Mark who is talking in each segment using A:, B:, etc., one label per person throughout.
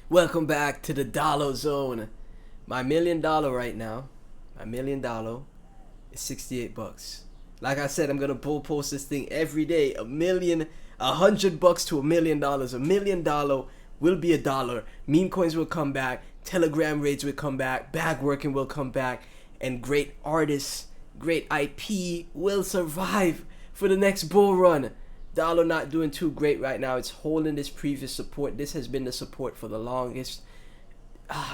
A: Welcome back to the Dollo Zone. My $1,000,000 right now, my $1,000,000 is 68 bucks. Like I said, I'm gonna bull post this thing every day. $100 to $1,000,000. $1,000,000 will be $1. Meme coins will come back. Telegram raids will come back. Bag working will come back, and great artists, great IP will survive for the next bull run. Dollar not doing too great right now. It's holding this previous support. This has been the support for the longest.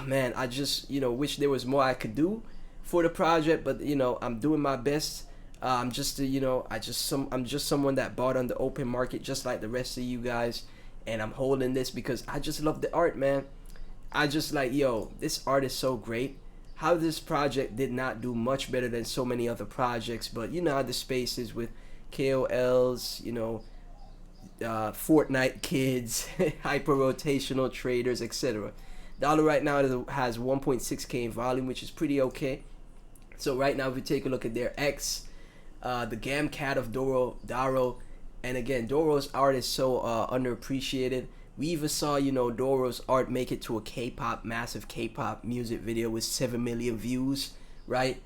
A: Man, I just wish there was more I could do for the project, but I'm doing my best. I'm just I'm just someone that bought on the open market just like the rest of you guys, and I'm holding this because I just love the art, man. I just like, this art is so great. How this project did not do much better than so many other projects, but you know how the space is with KOLs, Fortnite kids, hyper rotational traders, etc. Dollar right now has 1.6k in volume, which is pretty okay. So right now, if we take a look at their X, the Gam Cat of Doro, and again, Doro's art is so underappreciated. We even saw, Doro's art make it to a K-pop, massive K-pop music video with 7 million views, right?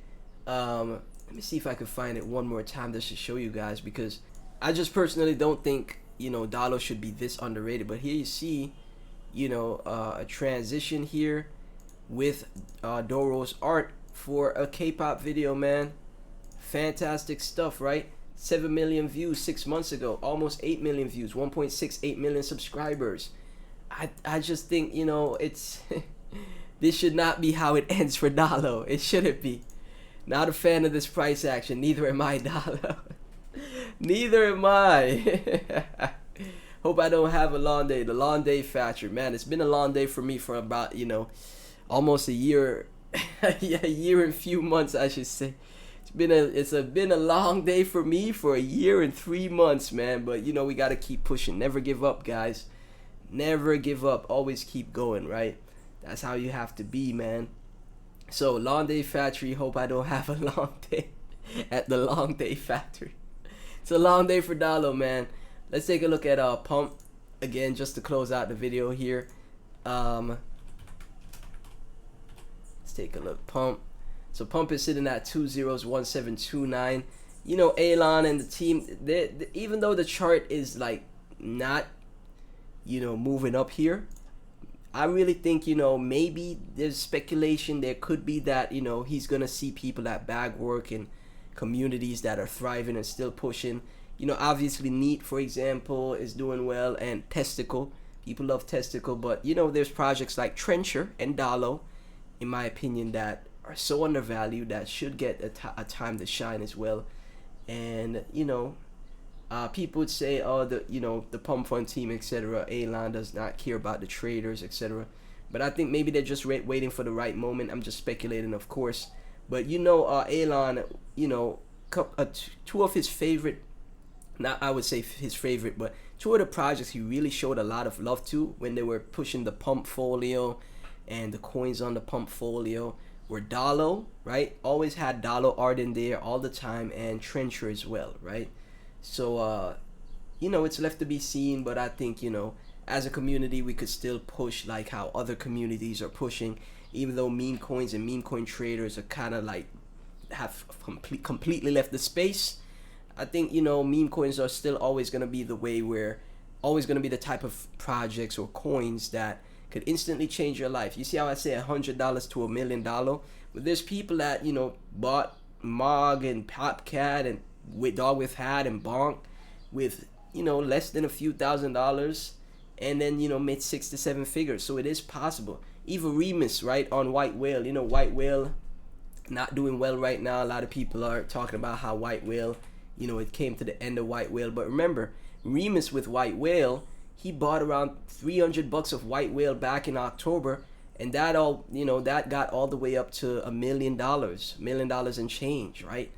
A: Let me see if I can find it one more time just to show you guys, because I just personally don't think, Dollo should be this underrated. But here you see, a transition here with Doro's art for a K-pop video, man. Fantastic stuff, right? 7 million views 6 months ago, almost 8 million views, 1.68 million subscribers. I just think, it's this should not be how it ends for Dollo. It shouldn't be. Not a fan of this price action. Neither am I, Dollo. Neither am I. Hope I don't have a long day. The long day factor, man. It's been a long day for me for about, almost a year. Yeah, a year and a few months, I should say. It's been a long day for me for a year and 3 months, man. But we gotta keep pushing. Never give up, guys. Never give up. Always keep going, right? That's how you have to be, man. So long day factory. Hope I don't have a long day at the long day factory. It's a long day for Dollo, man. Let's take a look at Pump again, just to close out the video here. Let's take a look. Pump. So Pump is sitting at 201729. Elon and the team, even though the chart is like not, moving up here, I really think, maybe there's speculation there could be that, he's gonna see people at bag work and communities that are thriving and still pushing. Obviously Neat, for example, is doing well, and Testicle. People love Testicle, but there's projects like Trencher and Dollo, in my opinion, that are so undervalued that should get a time to shine as well. And people would say, oh, the Pump Fun team, etc. Elon does not care about the traders, etc. But I think maybe they're just waiting for the right moment. I'm just speculating, of course. But Elon, two of his favorite, not I would say his favorite, but two of the projects he really showed a lot of love to when they were pushing the Pump Folio and the coins on the Pump Folio were Dollo, right? Always had Dollo art in there all the time, and Trencher as well, right? So it's left to be seen, but I think as a community we could still push like how other communities are pushing, even though meme coins and meme coin traders are kind of like have completely left the space. I think meme coins are still always going to be the way, where always going to be the type of projects or coins that could instantly change your life. You see how I say $100 to $1,000,000? But there's people that bought Mog and Popcat and with Dog with Hat and Bonk with less than a few $1,000s, and then made 6 to 7 figures. So it is possible. Even Remus, right, on White Whale. White Whale not doing well right now. A lot of people are talking about how White Whale, it came to the end of White Whale. But remember, Remus with White Whale, he bought around $300 of White Whale back in October, and that that got all the way up to $1 million, $1 million and change, right?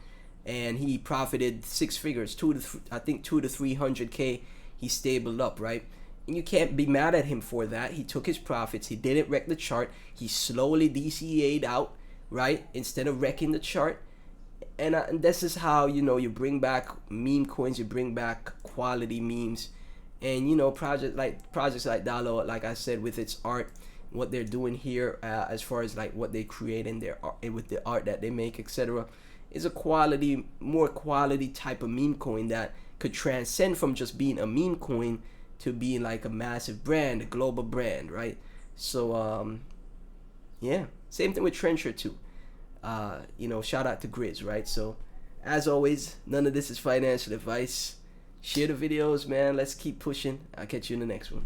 A: And he profited 6 figures, I think 2 to 300k. He stabled up, right? And you can't be mad at him for that. He took his profits. He didn't wreck the chart. He slowly DCA'd out, right? Instead of wrecking the chart. And this is how you bring back meme coins. You bring back quality memes. And projects like Dollo, like I said, with its art, what they're doing here, as far as like what they create in their art, with the art that they make, etc., is a more quality type of meme coin that could transcend from just being a meme coin to being like a massive brand, a global brand, right? So yeah, same thing with Trencher too. Shout out to Grizz, right? So as always, none of this is financial advice. Share the videos, man. Let's keep pushing. I'll catch you in the next one.